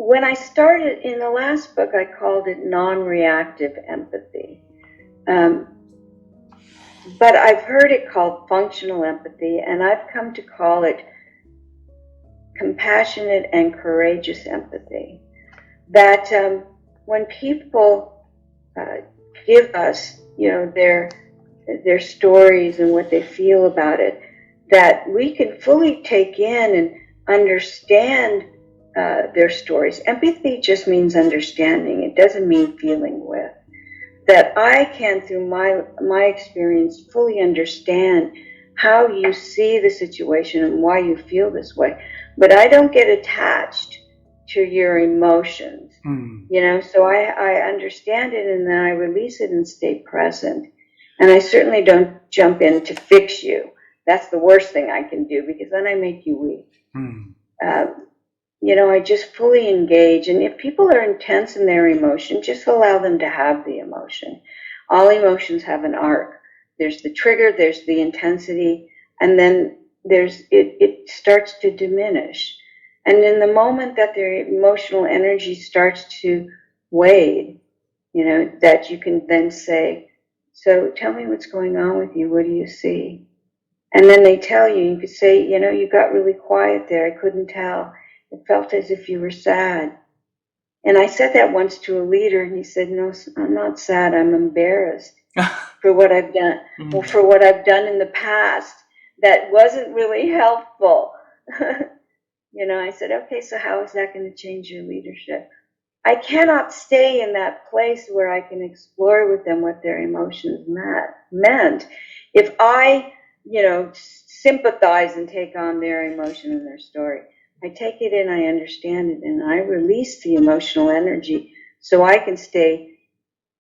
when I started in the last book, I called it non-reactive empathy. But I've heard it called functional empathy, and I've come to call it compassionate and courageous empathy. That when people give us, their stories and what they feel about it, that we can fully take in and understand their stories. Empathy just means understanding. It doesn't mean feeling with. That I can, through my experience, fully understand how you see the situation and why you feel this way. But I don't get attached to your emotions, so I understand it, and then I release it and stay present. And I certainly don't jump in to fix you. That's the worst thing I can do, because then I make you weak. I just fully engage. And if people are intense in their emotion, just allow them to have the emotion. All emotions have an arc. There's the trigger, there's the intensity, and then it starts to diminish. And in the moment that their emotional energy starts to wane, that you can then say, so tell me what's going on with you. What do you see? And then they tell you. You could say, you got really quiet there. I couldn't tell. It felt as if you were sad. And I said that once to a leader, and he said, no, I'm not sad. I'm embarrassed for what I've done, for what I've done in the past that wasn't really helpful. I said, okay, so how is that going to change your leadership? I cannot stay in that place where I can explore with them what their emotions meant. If I, sympathize and take on their emotion and their story, I take it in, I understand it, and I release the emotional energy so I can stay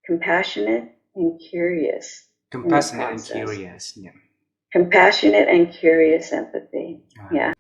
compassionate and curious. Compassionate and curious. Yeah. Compassionate and curious empathy. Wow. Yeah.